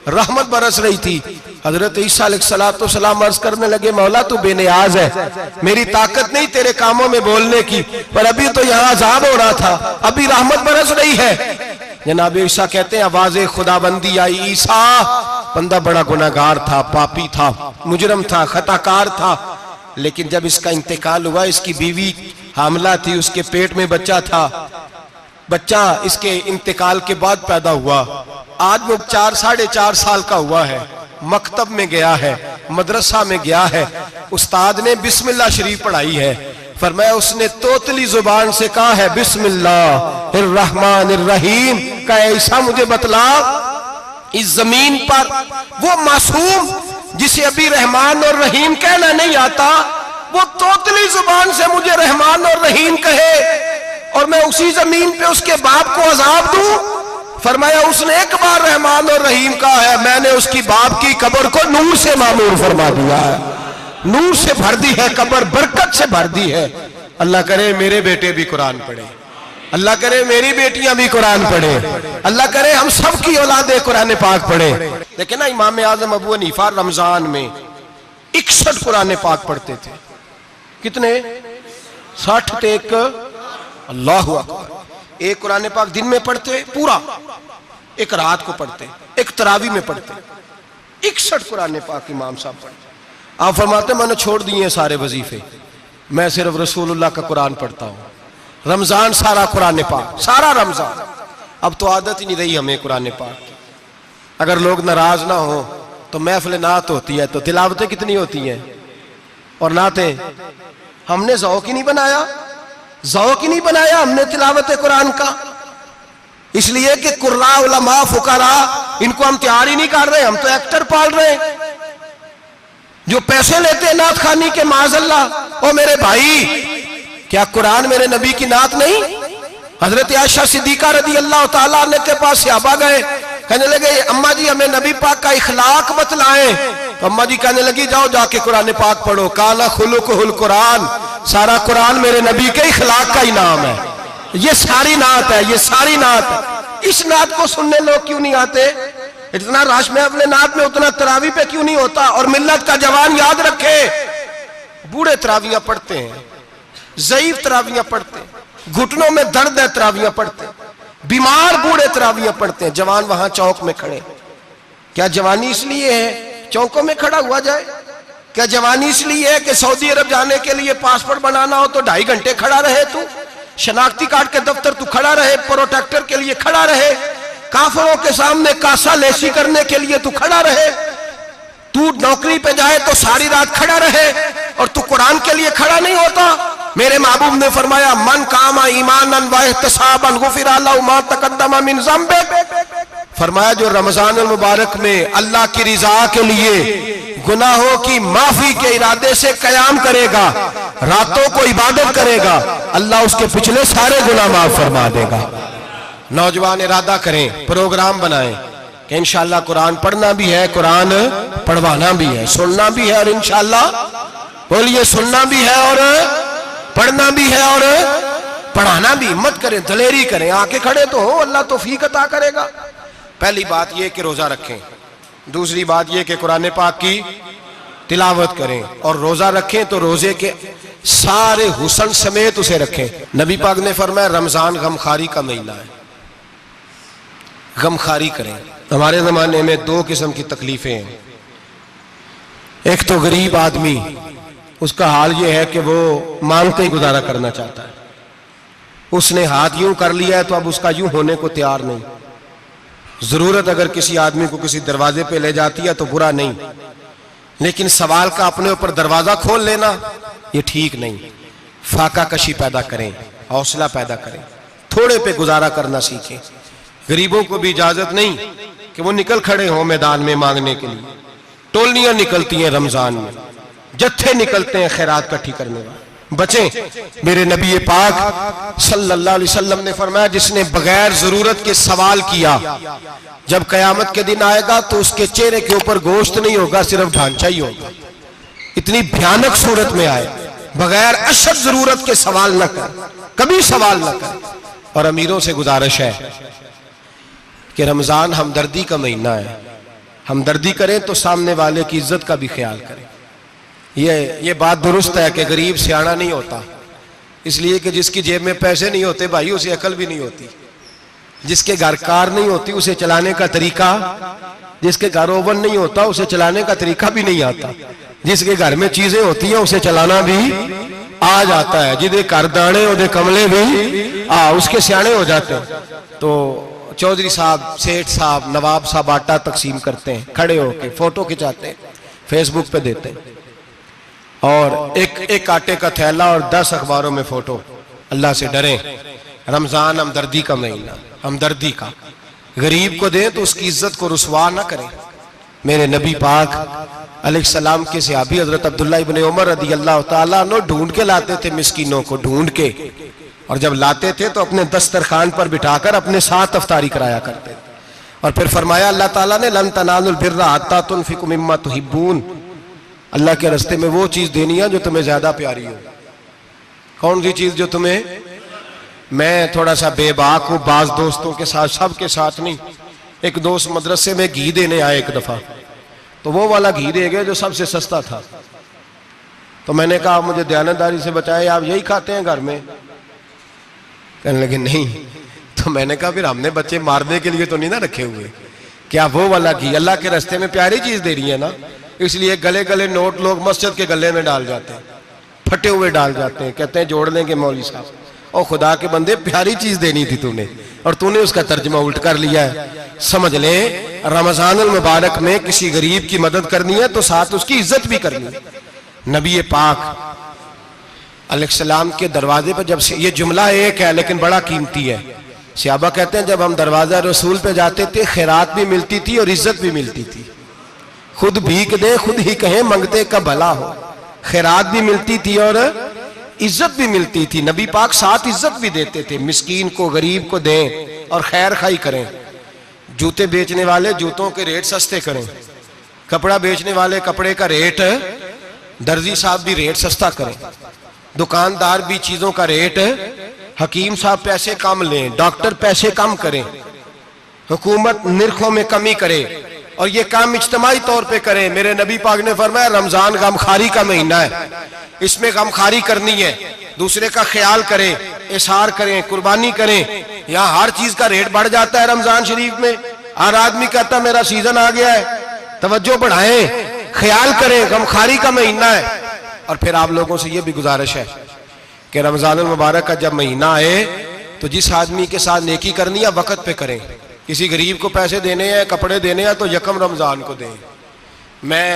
रहमत बरस रही थी। हजरत ईसा अलैहिस्सलाम अर्ज करने लगे, मौला तू बेनियाज है, मेरी ताकत नहीं तेरे कामों में बोलने की, पर अभी तो यहाँ अजाब हो रहा था, अभी रहमत बरस रही है। जनाब ईसा कहते हैं आवाज़े खुदाबंदी आई, ईसा बंदा बड़ा गुनाहगार था, पापी था, मुजरम था, खताकार था, लेकिन जब इसका इंतकाल हुआ, इसकी बीवी हामला थी, उसके पेट में बच्चा था, बच्चा इसके इंतकाल के बाद पैदा हुआ। आज वो 4-4.5 साल का हुआ है, मकतब में गया है, मदरसा में गया है, उस्ताद ने बिस्मिल्लाह शरीफ पढ़ाई है। फरमाया उसने तोतली जुबान से कहा है बिस्मिल्लाहिर्रहमानिर्रहीम का, ऐसा मुझे बतला इस जमीन पर वो मासूम जिसे अभी रहमान और रहीम कहना नहीं आता, वो तोतली जुबान से मुझे रहमान और रहीम कहे और मैं उसी जमीन पे उसके बाप को अजाब दूं? फरमाया उसने एक बार रहमान और रहीम कहा है, मैंने उसकी बाप की कब्र को नूर से मामूर फरमा दिया है, नूर से भर दी है कब्र, बरकत से भर दी है। अल्लाह करे मेरे बेटे भी कुरान पढ़े, अल्लाह करे मेरी बेटियां भी कुरान पढ़े, अल्लाह करे हम सब की औलादे कुरान पाक पढ़े। देखिए ना, इमाम आजम अबू हनीफा रमजान में 61 कुरान पाक पढ़ते थे। कितने? 60 थे एक। अल्लाह अकबर। एक कुरान पाक दिन में पढ़ते पूरा, एक रात को पढ़ते, एक तरावी में पढ़ते। 61 कुरान पाक इमाम साहब पढ़ते। आप फरमाते मैंने छोड़ दिए सारे वजीफे, मैं सिर्फ रसूलुल्लाह का कुरान पढ़ता हूं। रमजान सारा कुरान पाक, सारा रमजान। अब तो आदत ही नहीं रही हमें कुरान पाक की। अगर लोग नाराज ना हो तो महफिल नात होती है तो तिलावतें कितनी होती हैं, और नातें हमने ज़ौक़ ही नहीं बनाया, ज़ौक़ ही नहीं बनाया हमने तिलावत कुरान का। इसलिए कि कुर्रा उलमा फुकरा इनको हम तैयार ही नहीं कर रहे, हम तो एक्टर पाल रहे हैं जो पैसे लेते हैं नात खानी के। माज़अल्लाह। ओ मेरे भाई, क्या कुरान मेरे नबी की नात नहीं? हजरत आयशा सिद्दीका रदी अल्लाह ताला अन्हा के पास सहाबा गए, कहने लगे अम्मा जी हमें नबी पाक का इखलाक बतलाएं। तो अम्मा जी कहने लगी जाओ जाके कुरान पाक पढ़ो, काला खुलुकुहुल कुरान, सारा कुरान मेरे नबी के इखलाक का ही नाम है। ये सारी नात है, ये सारी नात है। इस नात को सुनने लोग क्यों नहीं आते? इतना राश में अपने नात में उतना तरावी पे क्यों नहीं होता? और मिल्लत का जवान याद रखे, बूढ़े तरावियां पढ़ते हैं, ज़ईफ तरावियां पढ़ते हैं, घुटनों में दर्द है तरावियां पढ़ते हैं, बीमार बूढ़े तरावियां पढ़ते हैं, जवान वहां चौक में खड़े। क्या जवानी इसलिए है चौकों में खड़ा हुआ जाए? क्या जवानी इसलिए है कि सऊदी अरब जाने के लिए पासपोर्ट बनाना हो तो 2.5 घंटे खड़ा रहे तू, शनाख्ती कार्ड के दफ्तर तू खड़ा रहे, प्रोटेक्टर के लिए खड़ा रहे, काफिरों के सामने कासा लेसी करने के लिए तू खड़ा रहे, तू नौकरी पे जाए तो सारी रात खड़ा रहे, और तू कुरान के लिए खड़ा नहीं होता? मेरे महबूब ने फरमाया मन कामा ईमानन व इहतिसाबन गुफिरा लहु मा तक़द्दम मिन ज़ंबि। फरमाया जो रमजान मुबारक में अल्लाह की रिजा के लिए गुनाहों की माफी के इरादे से कयाम करेगा, रातों को इबादत करेगा, अल्लाह उसके पिछले सारे गुनाह माफ फरमा देगा। नौजवान इरादा करें, प्रोग्राम बनाएं कि इंशाअल्लाह कुरान पढ़ना भी है, कुरान पढ़वाना भी है, सुनना भी है, और इंशाअल्लाह बोलिए सुनना भी है और पढ़ना भी है और पढ़ाना भी। हिम्मत करें, दलेरी करें, आके खड़े तो हो, अल्लाह तौफीक अता करेगा। पहली बात यह कि रोजा रखें, दूसरी बात यह कि कुरान पाक की तिलावत करें, और रोजा रखें तो रोजे के सारे हुस्न समेत उसे रखें। नबी पाक ने फरमाया रमजान गमखारी का महीना है, गमखारी करें। हमारे जमाने में 2 किस्म की तकलीफें हैं। एक तो गरीब आदमी, उसका हाल यह है कि वो मांगते ही गुजारा करना चाहता है, उसने हाथ यूं कर लिया है तो अब उसका यूं होने को तैयार नहीं। जरूरत अगर किसी आदमी को किसी दरवाजे पे ले जाती है तो बुरा नहीं, लेकिन सवाल का अपने ऊपर दरवाजा खोल लेना ये ठीक नहीं। फाका कशी पैदा करें, हौसला पैदा करें, थोड़े पे गुजारा करना सीखें। गरीबों को भी इजाजत नहीं कि वो निकल खड़े हों मैदान में मांगने के लिए। टोलियां निकलती हैं रमजान में, जत्थे निकलते हैं खैरात इकट्ठी करने वाले। बचें। मेरे नबी पाक सल्लल्लाहु अलैहि वसल्लम ने फरमाया जिसने बगैर जरूरत के सवाल किया, जब कयामत के दिन आएगा तो उसके चेहरे के ऊपर गोश्त नहीं होगा, सिर्फ ढांचा ही होगा। इतनी भयानक सूरत में आए, बगैर अशद जरूरत के सवाल न कर, कभी सवाल न कर। और अमीरों से गुजारिश है कि रमजान हमदर्दी का महीना है, हमदर्दी करें तो सामने वाले की इज्जत का भी ख्याल करें। ये बात दुरुस्त है कि गरीब सियाना नहीं होता, इसलिए कि जिसकी जेब में पैसे नहीं होते भाई उसे अकल भी नहीं होती। जिसके घर कार नहीं होती उसे चलाने का तरीका, जिसके घर ओवन नहीं होता उसे चलाने का तरीका भी नहीं आता। जिसके घर में चीजें होती हैं उसे चलाना भी आ जाता है। जिदे घर दाने ओदे कमले भी उसके सियाने हो जाते हैं। तो चौधरी साहब, सेठ साहब, नवाब साहब आटा तकसीम करते हैं, खड़े होके फोटो खिंचाते हैं, फेसबुक पे देते हैं, और एक आटे का थैला और 10 अखबारों में फोटो। अल्लाह से डरें। रमजान हमदर्दी का महीना, हमदर्दी का। गरीब को दें तो उसकी इज्जत को रुसवा ना करें। मेरे नबी पाक अलैहिस्सलाम के सहाबी हजरत अब्दुल्ला इब्ने उमर रदी अल्लाह ताला अन्हु ढूंढ के लाते थे मिस्कीनों को, ढूंढ के, और जब लाते थे तो अपने दस्तरखान पर बिठाकर अपने साथ अफ्तारी कराया करते थे। और फिर फरमाया अल्लाह ताला ने लन तनालुल बिर्रा हत्ता तुनफिकु मिम्मा तुहिब्बून, अल्लाह के रास्ते में वो चीज देनी है जो तुम्हें ज्यादा प्यारी हो। कौन सी चीज जो तुम्हें, मैं थोड़ा सा बेबाक हूं, बाज दोस्तों के साथ, सबके साथ नहीं। एक दोस्त मदरसे में घी देने आए एक दफा, तो वो वाला घी दे गए जो सबसे सस्ता था। तो मैंने कहा मुझे दयानतदारी से बताए, आप यही खाते हैं घर में? कहने लगे नहीं। तो मैंने कहा फिर हमने बच्चे मारने के लिए तो नहीं ना रखे हुए, क्या वो वाला घी अल्लाह के रास्ते में प्यारी चीज दे रही है ना, इसलिए गले गले नोट लोग मस्जिद के गले में डाल जाते हैं, फटे हुए डाल जाते हैं, कहते हैं जोड़ लेंगे मौलवी साहब। और खुदा के बंदे, प्यारी चीज देनी थी तूने और तूने उसका तर्जमा उल्ट कर लिया है। समझ ले, रमजानुल मुबारक में किसी गरीब की मदद करनी है तो साथ उसकी इज्जत भी करनी है। नबी पाक अलैहिस्सलाम के दरवाजे पर जब से, ये जुमला एक है लेकिन बड़ा कीमती है, सहाबा कहते हैं जब हम दरवाजा रसूल पे जाते थे खैरात भी मिलती थी और इज्जत भी मिलती थी। खुद भीख दे खुद ही कहें मंगते का भला हो, खैरात भी मिलती थी और इज्जत भी मिलती थी। नबी पाक साथ इज्जत भी देते थे, मिस्कीन को गरीब को दें और खैर खाई करें। जूते बेचने वाले जूतों के रेट सस्ते करें, कपड़ा बेचने वाले कपड़े का रेट, दर्जी साहब भी रेट सस्ता करें, दुकानदार भी चीजों का रेट, हकीम साहब पैसे कम लें, डॉक्टर पैसे कम करें, हुकूमत निर्खों में कमी करे और ये काम इज्तिमाई तौर पे करें। मेरे नबी पाक ने फरमाया रमजान गमखारी का महीना है, इसमें गमखारी करनी है, दूसरे का ख्याल करें, इशार करें, कुर्बानी करें। यहाँ हर चीज का रेट बढ़ जाता है रमजान शरीफ में। हर आदमी कहता मेरा सीजन आ गया है, तवज्जो बढ़ाएं, ख्याल करें, गमखारी का महीना है। और फिर आप लोगों से ये भी गुजारिश है कि रमजानुल मुबारक का जब महीना आए तो जिस आदमी के साथ नेकी करनी है वक्त पे करें। किसी गरीब को पैसे देने हैं, कपड़े देने हैं तो यकम रमजान को दें। मैं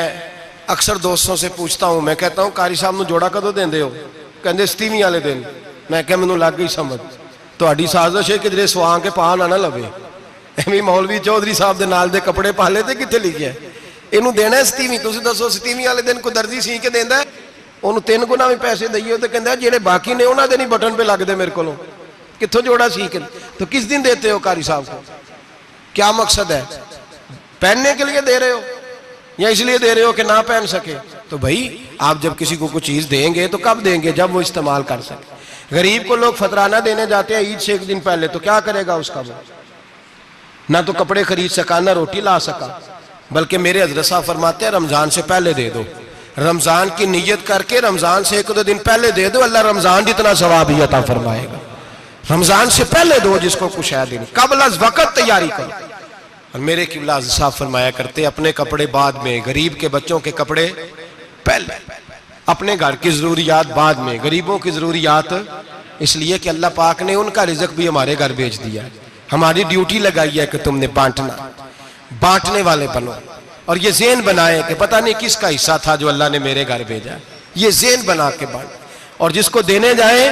अक्सर दोस्तों से पूछता हूं, मैं कहता हूं कारी साहब ਨੂੰ जोड़ा कदों देंदे हो? कहते 27ਵੀਂ वाले दिन। मैं क्या मैनू लग गई समझ, ਤੁਹਾਡੀ ਸਾਜ਼ਿਸ਼ है कि ਸਵਾ ਕੇ ਪਾ ਨਾ ਲਵੇ। ਐਵੇਂ ਮੌਲਵੀ ਚੌਧਰੀ ਸਾਹਿਬ ਦੇ ਨਾਲ ਦੇ ਕੱਪੜੇ ਪਾ ਲੇ ਤੇ ਕਿੱਥੇ ਲਿਖਿਆ ਇਹਨੂੰ ਦੇਣਾ 27ਵੀਂ? ਤੁਸੀਂ ਦੱਸੋ 27ਵੀਂ ਵਾਲੇ ਦਿਨ ਕੋਈ ਦਰਜੀ ਸੀ ਕੇ ਦਿੰਦਾ? ਉਹਨੂੰ 3 ਗੁਣਾ ਵੀ ਪੈਸੇ ਦਈਓ ਤੇ ਕਹਿੰਦਾ ਜਿਹੜੇ ਬਾਕੀ ਨੇ ਉਹਨਾਂ ਦੇ ਨਹੀਂ ਬਟਨ पे ਲੱਗਦੇ ਮੇਰੇ ਕੋਲੋਂ, कित्थों जोड़ा सीख? तो किस दिन देते हो कारी साहब को? क्या मकसद है? पहनने के लिए दे रहे हो या इसलिए दे रहे हो कि ना पहन सके? तो भाई आप जब किसी को कुछ चीज देंगे तो कब देंगे? जब वो इस्तेमाल कर सके। गरीब को लोग फतराना देने जाते हैं ईद से एक दिन पहले, तो क्या करेगा उसका? वो ना तो कपड़े खरीद सका ना रोटी ला सका। बल्कि मेरे हजरत साहब फरमाते हैं रमजान से पहले दे दो, रमजान की नीयत करके रमजान से 1-2 दिन पहले दे दो, अल्लाह रमजान जितना सवाब ही अता फरमाएगा। रमजान से पहले दो जिसको कुछ है दिन, कबल अज़ वक़्त तैयारी करो। और मेरे किबला साहब फरमाया करते अपने कपड़े बाद में, गरीब के बच्चों के कपड़े पहले, अपने घर की जरूरियात बाद में, गरीबों की जरूरियात इसलिए कि अल्लाह पाक ने उनका रिज़्क़ भी हमारे घर भेज दिया। हमारी ड्यूटी लगाई है कि तुमने बांटना, बांटने वाले बनो। और ये ज़हन बनाए कि पता नहीं किसका हिस्सा था जो अल्लाह ने मेरे घर भेजा, ये ज़हन बना के बांट। और जिसको देने जाए,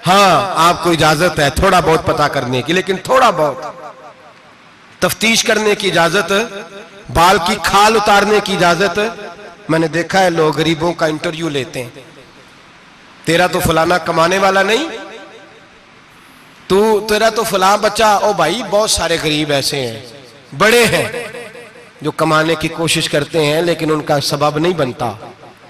हाँ आपको इजाजत है थोड़ा बहुत पता करने की, लेकिन थोड़ा बहुत तफ्तीश करने की इजाजत, बाल की खाल उतारने की इजाजत। मैंने देखा है लोग गरीबों का इंटरव्यू लेते हैं, तेरा तो फलाना कमाने वाला नहीं, तू तेरा तो फलां बच्चा। ओ भाई बहुत सारे गरीब ऐसे हैं, बड़े हैं जो कमाने की कोशिश करते हैं लेकिन उनका सबब नहीं बनता।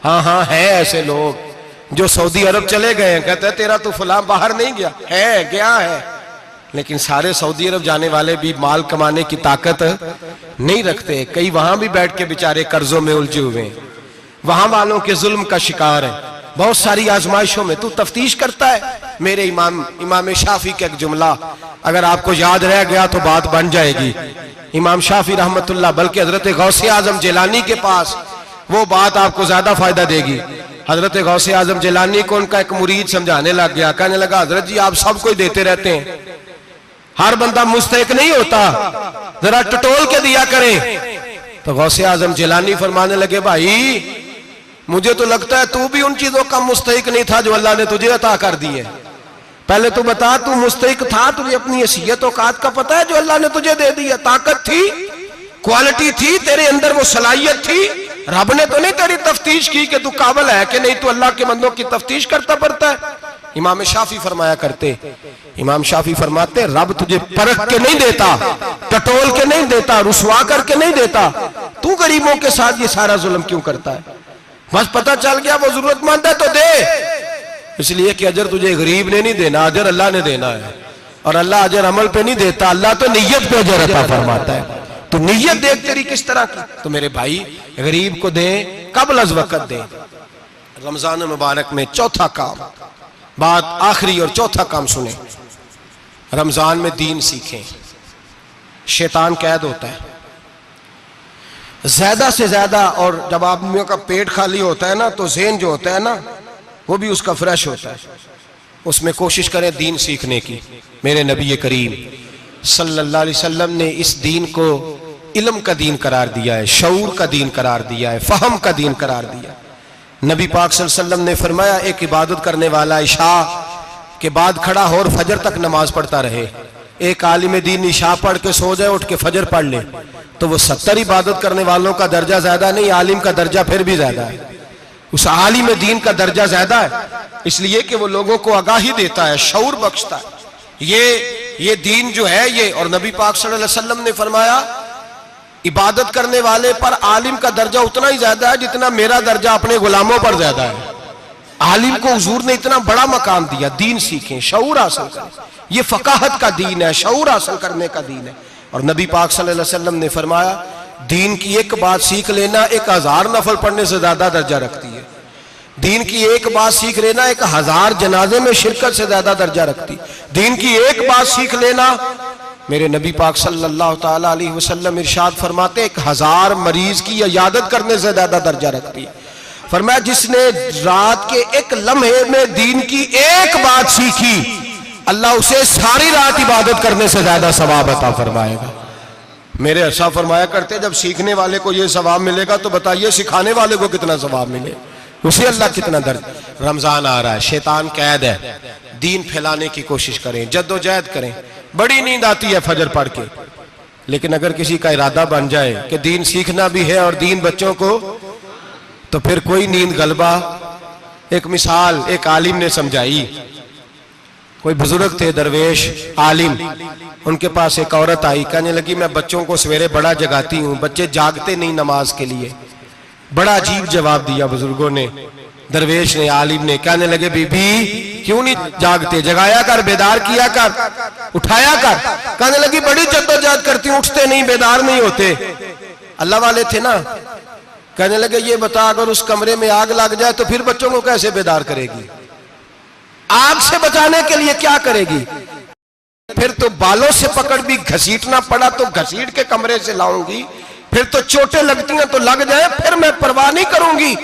हाँ हाँ है ऐसे लोग जो सऊदी अरब चले गए हैं, कहते हैं तेरा तो फलां बाहर नहीं गया, है गया है, लेकिन सारे सऊदी अरब जाने वाले भी माल कमाने की ताकत नहीं रखते। कई वहां भी बैठ के बेचारे कर्जों में उलझे हुए हैं, वहां वालों के जुल्म का शिकार है, बहुत सारी आजमाइशों में। तू तफ्तीश करता है। मेरे इमाम शाफी का एक जुमला अगर आपको याद रह गया तो बात बन जाएगी। इमाम शाफी रहमतुल्लाह, बल्कि हजरत गौसे आजम जिलानी के पास वो बात आपको ज्यादा फायदा देगी। हजरत गौसे आजम जिलानी को उनका एक मुरीद समझाने लग गया, कहने लगा हजरत जी आप सबको देते रहते हैं, हर बंदा मुस्तहिक नहीं होता, जरा टटोल के दिया करें। तो गौसे आजम जिलानी फरमाने लगे भाई मुझे तो लगता है तू भी उन चीजों का मुस्तहिक नहीं था जो अल्लाह ने तुझे अता कर दी है। पहले तो बता तू मुस्तहिक था, तुझे अपनी हैसियत औकात का पता है जो अल्लाह ने तुझे दे दी है? ताकत थी, क्वालिटी थी तेरे अंदर, वो सलाहियत थी, रब ने तो नहीं तेरी तफ्तीश की कि तू काबिल है कि नहीं, तू अल्लाह के बंदों की तफ्तीश करता पड़ता है। इमाम शाफी फरमाया करते, इमाम शाफी फरमाते रब तुझे परख के नहीं देता, टटोल के नहीं देता, रुसवा करके नहीं देता, तू गरीबों के साथ ये सारा जुल्म क्यों करता है? बस पता चल गया वो जरूरतमंद है तो दे, इसलिए कि अजर तुझे गरीब ने नहीं देना, अजर अल्लाह ने देना है। और अल्लाह अजर अमल पे नहीं देता, अल्लाह तो नियत पे अजर अता फरमाता है। तो नियत देख तेरी किस तरह की। तो मेरे भाई गरीब को दे, कबल अज वक़्त दे। रमजान मुबारक में चौथा काम, बात आखिरी और चौथा काम सुने, रमजान में दीन सीखें। शैतान कैद होता है ज्यादा से ज्यादा, और जब आदमियों का पेट खाली होता है ना तो ज़हन जो होता है ना वो भी उसका फ्रेश होता है। उसमें कोशिश करें दीन सीखने की। मेरे नबी करीम सल्लल्लाहु अलैहि वसल्लम ने इस दीन को इल्म का दीन करार दिया है, शऊर का दीन करार दिया है, फहम का दीन करार दिया। नबी पाक सल्लल्लाहु अलैहि वसल्लम ने फरमाया एक इबादत करने वाला इशा के बाद खड़ा हो और फजर तक नमाज पढ़ता रहे। एक आलिम दीन इशा पढ़ के सो जाए, उठ के फजर पढ़ ले, तो वो 70 इबादत करने वालों का दर्जा ज्यादा नहीं, आलिम का दर्जा फिर भी ज्यादा है। उस आलिम दीन का दर्जा ज्यादा है, इसलिए कि वो लोगों को आगाही देता है, शऊर बख्शता है। ये दीन जो है ये, और नबी पाक सल्लल्लाहु अलैहि वसल्लम ने फरमाया इबादत करने वाले पर आलिम का दर्जा उतना ही ज्यादा है जितना मेरा दर्जा अपने गुलामों पर ज्यादा है। आलिम को हुजूर ने इतना बड़ा मकाम दिया। दीन सीखें, शऊर हासिल करें, ये फकाहत का दीन है, शऊर हासिल करने का दीन है। और नबी पाक सल्लल्लाहु अलैहि वसल्लम ने फरमाया दीन की एक बात सीख लेना 1000 नफल पढ़ने से ज्यादा दर्जा रखती है। दीन की एक बात सीख लेना 1000 जनाजे में शिरकत से ज्यादा दर्जा रखती। दीन की एक बात सीख लेना, मेरे नबी पाक सल्लल्लाहु ताला अलैहि वसल्लम इरशाद फरमाते 1000 मरीज की इयादत करने से ज्यादा दर्जा रखती है। फरमाया जिसने रात के एक लम्हे में दीन की एक बात सीखी, अल्लाह उसे सारी रात इबादत करने से ज्यादा सवाब अता फरमाएगा। मेरे अर्सा फरमाया करते जब सीखने वाले को यह सवाब मिलेगा तो बताइए सिखाने वाले को कितना सवाब मिले, उसे अल्लाह कितना दर्द। रमजान आ रहा है, शैतान कैद है, दीन फैलाने की कोशिश करें, जद्दोजहद करें। बड़ी नींद आती है फजर पढ़ के, लेकिन अगर किसी का इरादा बन जाए कि दीन सीखना भी है और दीन बच्चों को, तो फिर कोई नींद गलबा। एक मिसाल एक आलिम ने समझाई। कोई बुजुर्ग थे दरवेश आलिम, उनके पास एक औरत आई, कहने लगी मैं बच्चों को सवेरे बड़ा जगाती हूँ, बच्चे जागते नहीं नमाज के लिए। बड़ा अजीब जवाब दिया बुजुर्गों ने, दरवेश ने, आलिम ने। कहने लगे बीबी क्यों नहीं जागते, जगाया कर, बेदार किया कर, उठाया कर। कहने लगी बड़ी जद्दोजहद करती हूँ, उठते नहीं, बेदार नहीं होते। अल्लाह वाले थे ना। कहने लगे ये बता अगर उस कमरे में आग लग जाए तो फिर बच्चों को कैसे बेदार करेगी? आग से बचाने के लिए क्या करेगी? फिर तो बालों से पकड़ भी घसीटना पड़ा तो घसीट के कमरे से लाऊंगी, फिर तो चोटें लगती हैं तो लग जाए, फिर मैं परवाह नहीं करूंगी।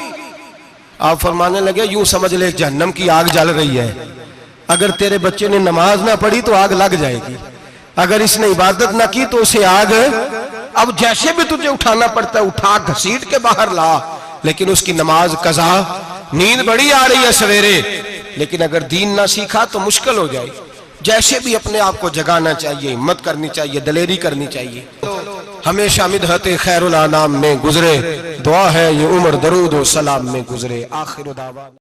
आप फरमाने लगे यूं समझ ले जहन्नम की आग जल रही है, अगर तेरे बच्चे ने नमाज ना पढ़ी तो आग लग जाएगी, अगर इसने इबादत ना की तो उसे आग, अब जैसे भी तुझे उठाना पड़ता है उठा घसीट के बाहर ला, लेकिन उसकी नमाज कज़ा। नींद बड़ी आ रही है सवेरे, लेकिन अगर दीन ना सीखा तो मुश्किल हो जाए। जैसे भी अपने आप को जगाना चाहिए, हिम्मत करनी चाहिए, दलेरी करनी चाहिए। हमेशा मिदहते खैरुल आनाम में गुजरे, दुआ है ये उम्र दरूद व सलाम में गुजरे। आखिर दावा।